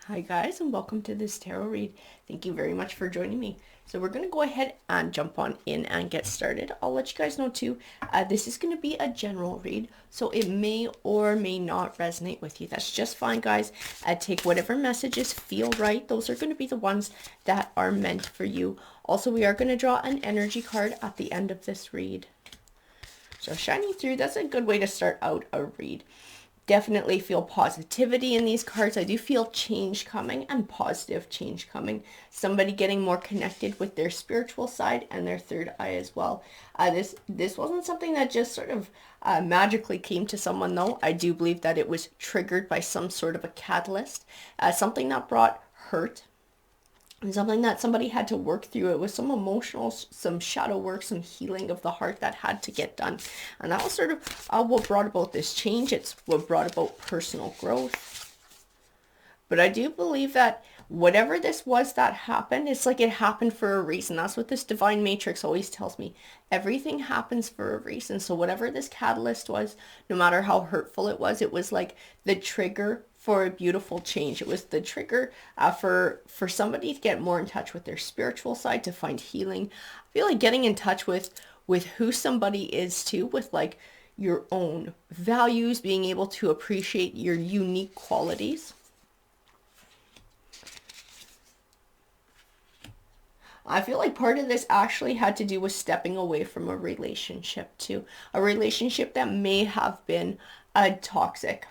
Hi guys, and welcome to this tarot read. Thank you very much for joining me. So we're going to go ahead and jump on in and get started. I'll let you guys know too, this is going to be a general read, so it may or may not resonate with you. That's just fine, guys. Take whatever messages feel right. Those are going to be the ones that are meant for you. Also, we are going to draw an energy card at the end of this read. So shining through, that's a good way to start out a read. Definitely feel positivity in these cards. I do feel change coming and positive change coming. Somebody getting more connected with their spiritual side and their third eye as well. This wasn't something that just sort of magically came to someone though. I do believe that it was triggered by some sort of a catalyst, something that brought hurt, and something that somebody had to work through. It was some emotional, some shadow work, some healing of the heart that had to get done. And that was sort of what brought about this change. It's what brought about personal growth. But I do believe that whatever this was that happened, it's like it happened for a reason. That's what this divine matrix always tells me. Everything happens for a reason. So whatever this catalyst was, no matter how hurtful it was like the trigger for a beautiful change. It was the trigger for somebody to get more in touch with their spiritual side, to find healing. I feel like getting in touch with who somebody is too, with like your own values, being able to appreciate your unique qualities. I feel like part of this actually had to do with stepping away from a relationship too. A relationship that may have been toxic.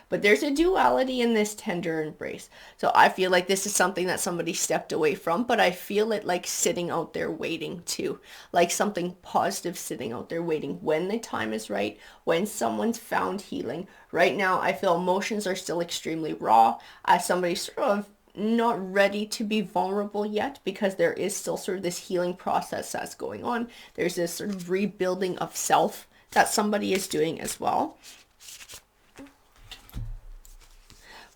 But there's a duality in this tender embrace. So I feel like this is something that somebody stepped away from, but I feel it like sitting out there waiting too. Like something positive sitting out there waiting when the time is right, when someone's found healing. Right now, I feel emotions are still extremely raw. Somebody's sort of not ready to be vulnerable yet, because there is still sort of this healing process that's going on. There's this sort of rebuilding of self that somebody is doing as well.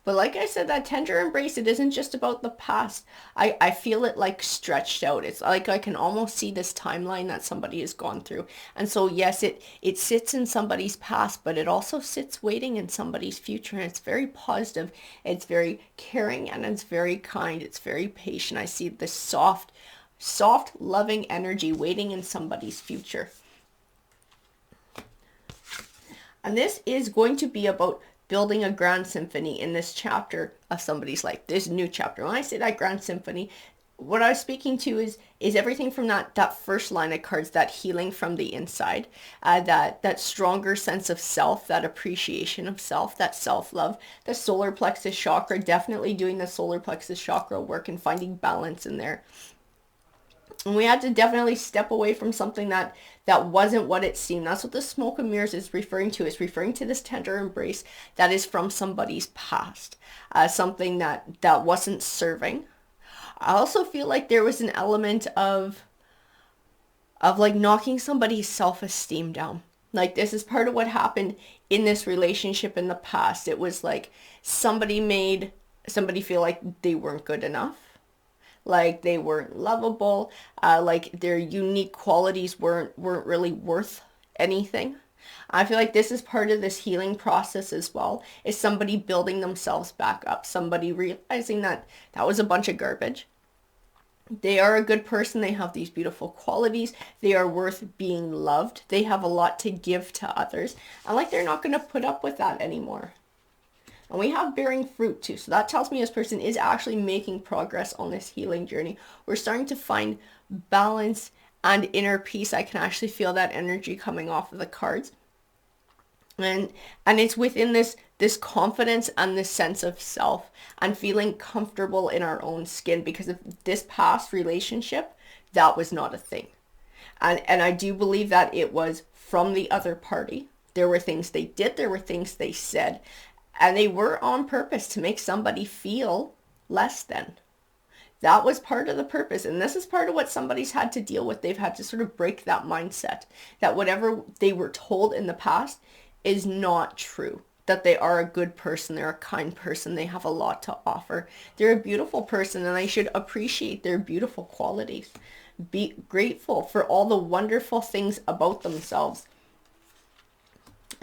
But like I said, that tender embrace, it isn't just about the past. I feel it like stretched out. It's like I can almost see this timeline that somebody has gone through. And so yes, it sits in somebody's past, but it also sits waiting in somebody's future. And it's very positive. It's very caring, and it's very kind. It's very patient. I see this soft, loving energy waiting in somebody's future. And this is going to be about building a grand symphony in this chapter of somebody's life, this new chapter. When I say that grand symphony, what I was speaking to is everything from that first line of cards, that healing from the inside, that stronger sense of self, that appreciation of self, that self-love, the solar plexus chakra, definitely doing the solar plexus chakra work and finding balance in there. And we had to definitely step away from something that wasn't what it seemed. That's what the smoke and mirrors is referring to. It's referring to this tender embrace that is from somebody's past. Something that wasn't serving. I also feel like there was an element of like knocking somebody's self-esteem down. Like this is part of what happened in this relationship in the past. It was like somebody made somebody feel like they weren't good enough. Like they weren't lovable, like their unique qualities weren't really worth anything. I feel like this is part of this healing process as well, is somebody building themselves back up, somebody realizing that was a bunch of garbage. They are a good person, they have these beautiful qualities, they are worth being loved, they have a lot to give to others, and like they're not going to put up with that anymore. And we have bearing fruit too. So that tells me this person is actually making progress on this healing journey. We're starting to find balance and inner peace. I can actually feel that energy coming off of the cards. And it's within this confidence and this sense of self and feeling comfortable in our own skin, because of this past relationship, that was not a thing. And I do believe that it was from the other party. There were things they did, there were things they said, and they were on purpose to make somebody feel less than. That was part of the purpose. And this is part of what somebody's had to deal with. They've had to sort of break that mindset that whatever they were told in the past is not true. That they are a good person, they're a kind person, they have a lot to offer. They're a beautiful person, and they should appreciate their beautiful qualities. Be grateful for all the wonderful things about themselves.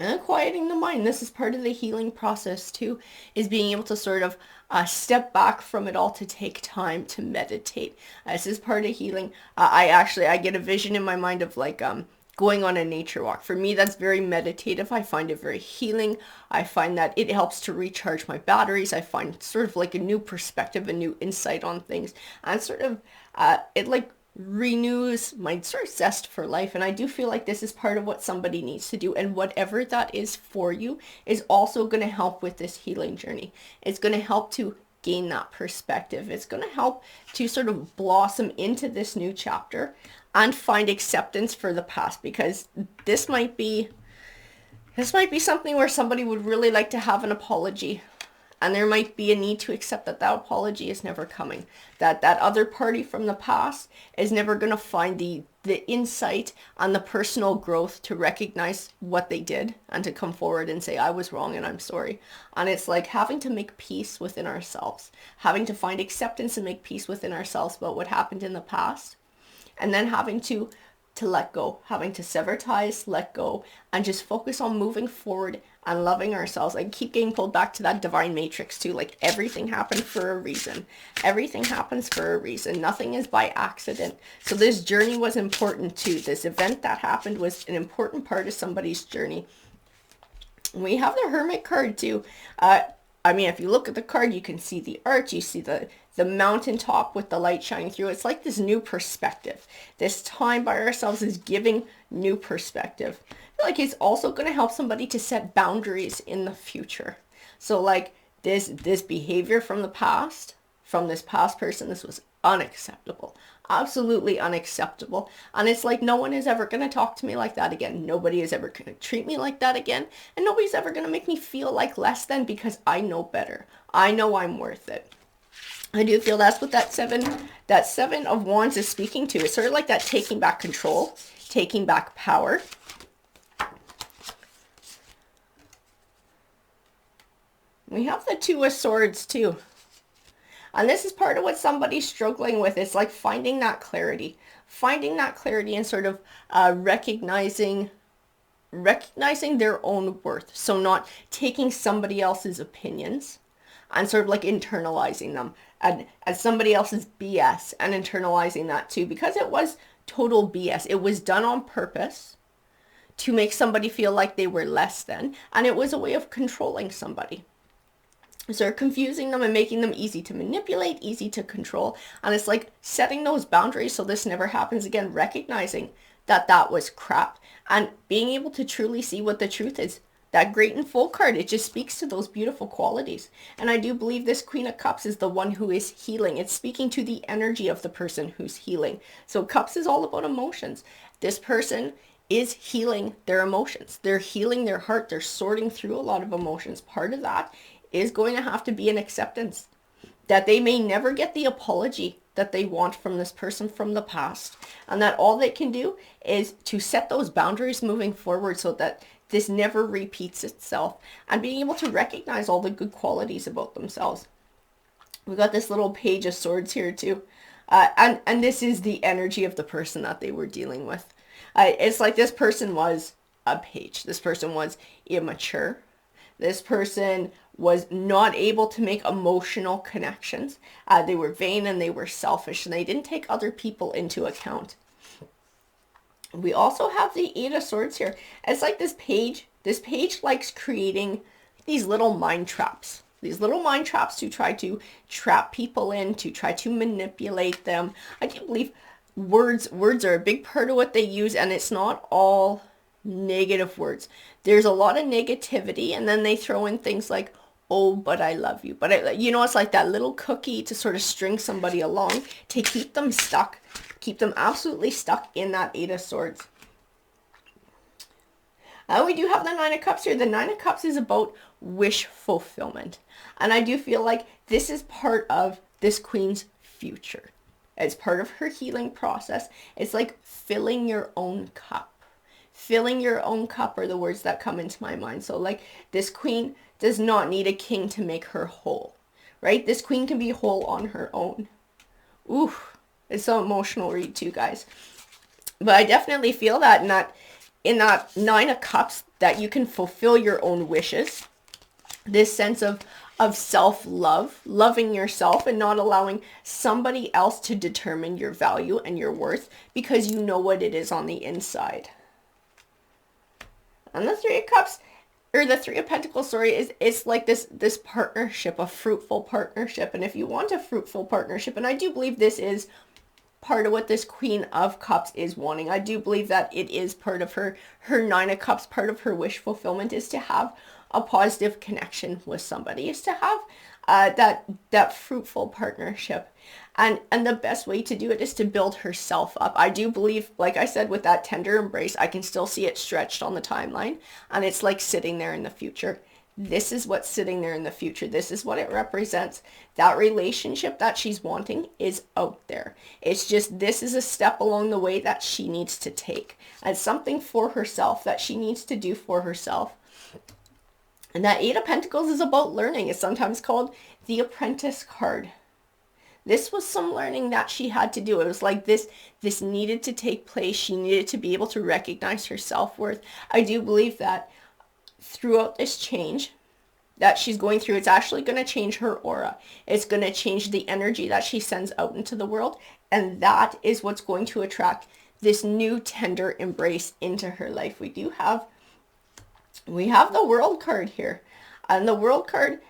And quieting the mind. This is part of the healing process too, is being able to sort of step back from it all to take time to meditate. This is part of healing. I get a vision in my mind of like going on a nature walk. For me, that's very meditative. I find it very healing. I find that it helps to recharge my batteries. I find sort of like a new perspective, a new insight on things, and sort of it like renews my sort of zest for life. And I do feel like this is part of what somebody needs to do, and whatever that is for you is also going to help with this healing journey. It's going to help to gain that perspective. It's going to help to sort of blossom into this new chapter and find acceptance for the past, because this might be something where somebody would really like to have an apology. And there might be a need to accept that that apology is never coming. That other party from the past is never going to find the insight and the personal growth to recognize what they did and to come forward and say, I was wrong and I'm sorry. And it's like having to make peace within ourselves, having to find acceptance and make peace within ourselves about what happened in the past. And then having to let go, having to sever ties, let go, and just focus on moving forward and loving ourselves. I keep getting pulled back to that divine matrix too. Like everything happened for a reason. Everything happens for a reason. Nothing is by accident. So this journey was important too. This event that happened was an important part of somebody's journey. We have the Hermit card too. I mean, if you look at the card, you can see the arch, you see the mountaintop with the light shining through. It's like this new perspective. This time by ourselves is giving new perspective. I feel like it's also going to help somebody to set boundaries in the future. So like this behavior from the past, from this past person, this was unacceptable. Absolutely unacceptable. And it's like no one is ever going to talk to me like that again. Nobody is ever going to treat me like that again. And nobody's ever going to make me feel like less than, because I know better. I know I'm worth it. I do feel that's what that seven of wands is speaking to. It's sort of like that taking back control, taking back power. We have the two of swords too. And this is part of what somebody's struggling with. It's like finding that clarity and sort of recognizing their own worth. So not taking somebody else's opinions and sort of like internalizing them and as somebody else's BS and internalizing that too, because it was total BS. It was done on purpose to make somebody feel like they were less than, and it was a way of controlling somebody. So they're confusing them and making them easy to manipulate, easy to control. And it's like setting those boundaries so this never happens again, recognizing that that was crap and being able to truly see what the truth is. That great and full card, it just speaks to those beautiful qualities. And I do believe this Queen of Cups is the one who is healing. It's speaking to the energy of the person who's healing. So Cups is all about emotions. This person is healing their emotions. They're healing their heart. They're sorting through a lot of emotions. Part of that is going to have to be an acceptance that they may never get the apology that they want from this person from the past. And that all they can do is to set those boundaries moving forward so that this never repeats itself, and being able to recognize all the good qualities about themselves. We got this little page of swords here too. And this is the energy of the person that they were dealing with. It's like this person was a page. This person was immature. This person was not able to make emotional connections. They were vain and they were selfish, and they didn't take other people into account. We also have the Eight of Swords here. It's like this page likes creating these little mind traps. These little mind traps to try to trap people in, to try to manipulate them. I do believe words are a big part of what they use, and it's not all negative words. There's a lot of negativity, and then they throw in things like, oh, but I love you. But it's like that little cookie to sort of string somebody along to keep them stuck. Keep them absolutely stuck in that Eight of Swords. We do have the Nine of Cups here. The Nine of Cups is about wish fulfillment. And I do feel like this is part of this queen's future. It's part of her healing process. It's like filling your own cup. Filling your own cup are the words that come into my mind. So like this queen does not need a king to make her whole, right? This queen can be whole on her own. Ooh. It's so emotional read too, guys. But I definitely feel that, and that in that Nine of Cups, that you can fulfill your own wishes. This sense of self-love, loving yourself and not allowing somebody else to determine your value and your worth, because you know what it is on the inside. And the Three of Cups, or the Three of Pentacles, sorry, is like this partnership, a fruitful partnership. And if you want a fruitful partnership, and I do believe this is part of what this Queen of Cups is wanting. I do believe that it is part of her Nine of Cups, part of her wish fulfillment is to have a positive connection with somebody, is to have that fruitful partnership. And the best way to do it is to build herself up. I do believe, like I said, with that tender embrace, I can still see it stretched on the timeline, and it's like sitting there in the future. This is what's sitting there in the future. This is what it represents. That relationship that she's wanting is out there. It's just, this is a step along the way that she needs to take. And something for herself that she needs to do for herself. And that Eight of Pentacles is about learning. It's sometimes called the Apprentice Card. This was some learning that she had to do. It was like this needed to take place. She needed to be able to recognize her self-worth. I do believe that throughout this change that she's going through, it's actually going to change her aura. It's going to change the energy that she sends out into the world. And that is what's going to attract this new tender embrace into her life. We have the World card here. And the World card,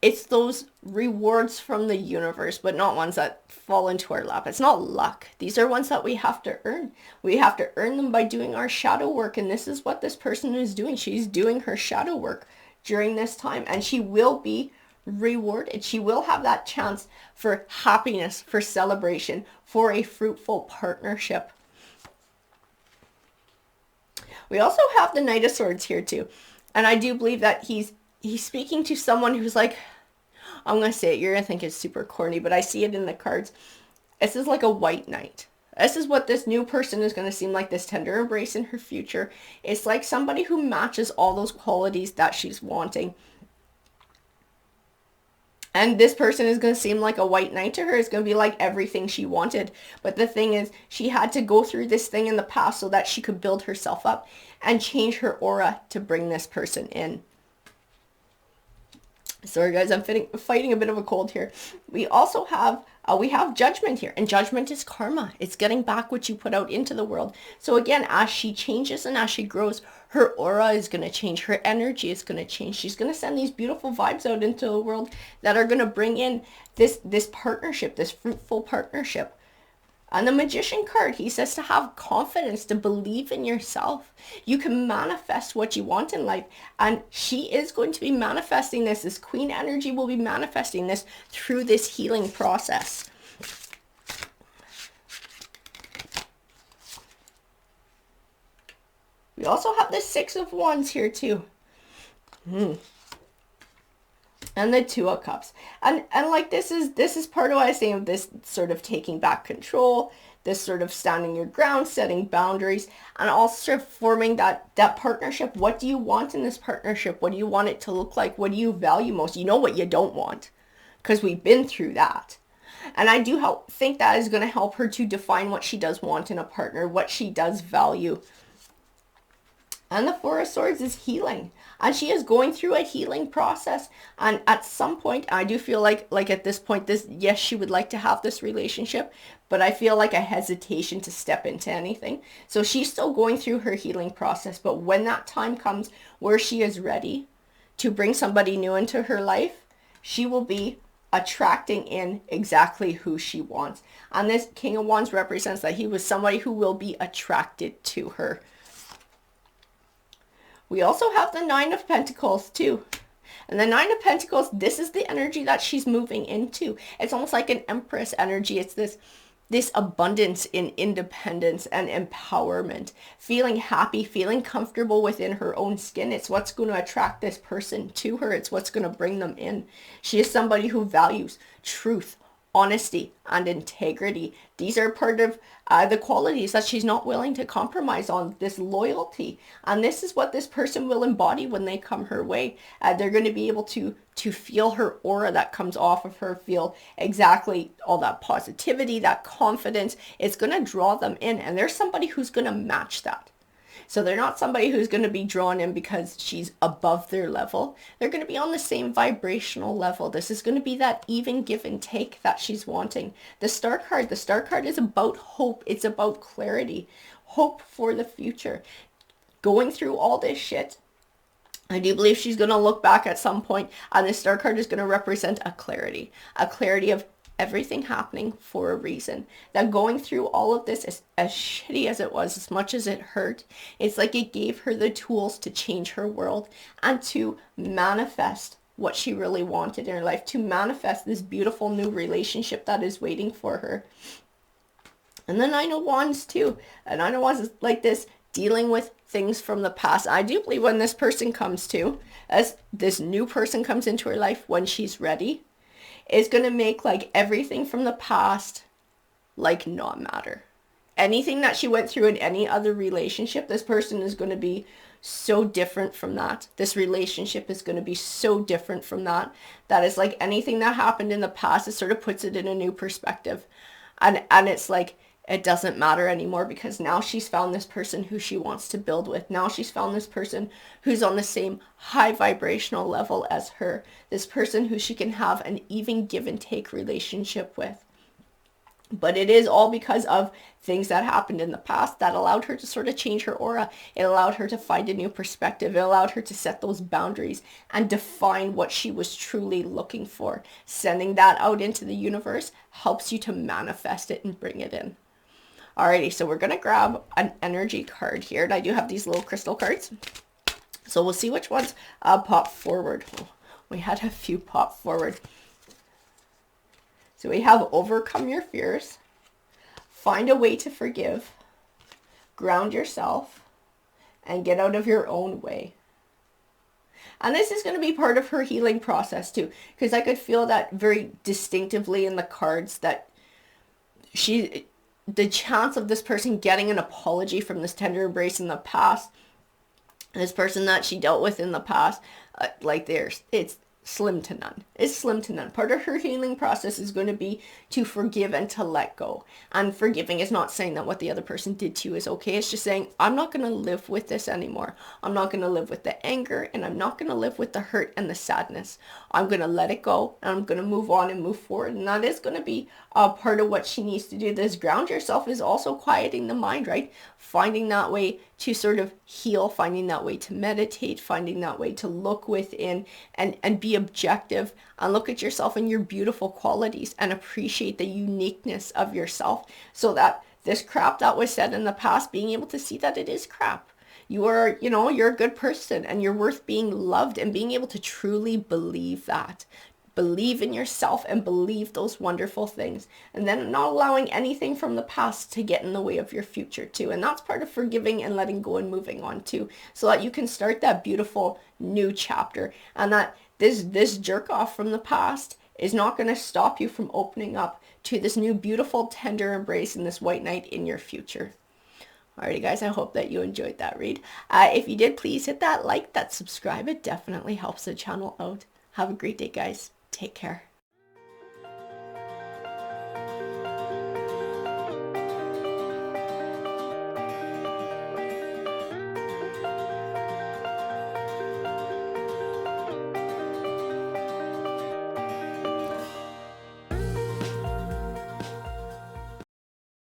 it's those rewards from the universe, but not ones that fall into our lap. It's not luck. These are ones that we have to earn. We have to earn them by doing our shadow work. And this is what this person is doing. She's doing her shadow work during this time, and she will be rewarded. She will have that chance for happiness, for celebration, for a fruitful partnership. We also have the Knight of Swords here too. And I do believe that he's speaking to someone who's like, I'm going to say it, you're going to think it's super corny, but I see it in the cards. This is like a white knight. This is what this new person is going to seem like, this tender embrace in her future. It's like somebody who matches all those qualities that she's wanting. And this person is going to seem like a white knight to her. It's going to be like everything she wanted. But the thing is, she had to go through this thing in the past so that she could build herself up and change her aura to bring this person in. Sorry guys, I'm fighting a bit of a cold here. We also have judgment here, and judgment is karma. It's getting back what you put out into the world. So again, as she changes and as she grows, her aura is going to change. Her energy is going to change. She's going to send these beautiful vibes out into the world that are going to bring in this partnership, this fruitful partnership. On the Magician card, he says to have confidence, to believe in yourself. You can manifest what you want in life. And she is going to be manifesting this. This Queen energy will be manifesting this through this healing process. We also have the Six of Wands here too. And the Two of Cups. And like this is part of what I say of this sort of taking back control, this sort of standing your ground, setting boundaries, and also sort of forming that partnership. What do you want in this partnership? What do you want it to look like? What do you value most? You know what you don't want, because we've been through that. And I do think that is going to help her to define what she does want in a partner, what she does value. And the Four of Swords is healing. And she is going through a healing process. And at some point, I do feel like at this point, yes, she would like to have this relationship, but I feel like a hesitation to step into anything. So she's still going through her healing process. But when that time comes where she is ready to bring somebody new into her life, she will be attracting in exactly who she wants. And this King of Wands represents that he was somebody who will be attracted to her. We also have the Nine of Pentacles too. And the Nine of Pentacles, this is the energy that she's moving into. It's almost like an Empress energy. It's this abundance in independence and empowerment. Feeling happy, feeling comfortable within her own skin. It's what's going to attract this person to her. It's what's going to bring them in. She is somebody who values truth, honesty, and integrity. These are part of the qualities that she's not willing to compromise on, this loyalty. And this is what this person will embody when they come her way. They're going to be able to feel her aura that comes off of her, feel exactly all that positivity, that confidence. It's going to draw them in. And there's somebody who's going to match that. So they're not somebody who's going to be drawn in because she's above their level. They're going to be on the same vibrational level. This is going to be that even give and take that she's wanting. The Star card is about hope. It's about clarity, hope for the future. Going through all this shit, I do believe she's going to look back at some point, and this Star card is going to represent a clarity of everything happening for a reason. That going through all of this, as shitty as it was, as much as it hurt, it's like it gave her the tools to change her world and to manifest what she really wanted in her life, to manifest this beautiful new relationship that is waiting for her. And the Nine of Wands too. And Nine of Wands is like this, dealing with things from the past. I do believe when this person comes to, as this new person comes into her life when she's ready, is going to make like everything from the past like not matter. Anything that she went through in any other relationship, this person is going to be so different from that. This relationship is going to be so different from that. That is like anything that happened in the past, it sort of puts it in a new perspective. And it's like, it doesn't matter anymore because now she's found this person who she wants to build with. Now she's found this person who's on the same high vibrational level as her. This person who she can have an even give and take relationship with. But it is all because of things that happened in the past that allowed her to sort of change her aura. It allowed her to find a new perspective. It allowed her to set those boundaries and define what she was truly looking for. Sending that out into the universe helps you to manifest it and bring it in. Alrighty, so we're going to grab an energy card here. And I do have these little crystal cards. So we'll see which ones pop forward. Oh, we had a few pop forward. So we have overcome your fears, find a way to forgive, ground yourself, and get out of your own way. And this is going to be part of her healing process too, because I could feel that very distinctively in the cards that the chance of this person getting an apology from this tender embrace in the past, this person that she dealt with in the past, it's slim to none. It's slim to none. Part of her healing process is going to be to forgive and to let go. And forgiving is not saying that what the other person did to you is okay. It's just saying, I'm not going to live with this anymore. I'm not going to live with the anger, and I'm not going to live with the hurt and the sadness. I'm going to let it go, and I'm going to move on and move forward. And that is going to be part of what she needs to do. This ground yourself is also quieting the mind, right? Finding that way to sort of heal, finding that way to meditate, finding that way to look within and be objective and look at yourself and your beautiful qualities and appreciate the uniqueness of yourself, so that this crap that was said in the past, being able to see that it is crap. You are, you're a good person and you're worth being loved, and being able to truly believe that. Believe in yourself and believe those wonderful things, and then not allowing anything from the past to get in the way of your future too. And that's part of forgiving and letting go and moving on too, so that you can start that beautiful new chapter, and that this jerk off from the past is not going to stop you from opening up to this new beautiful tender embrace and this white knight in your future. Alrighty guys, I hope that you enjoyed that read. If you did, please hit that like, that subscribe. It definitely helps the channel out. Have a great day guys. Take care.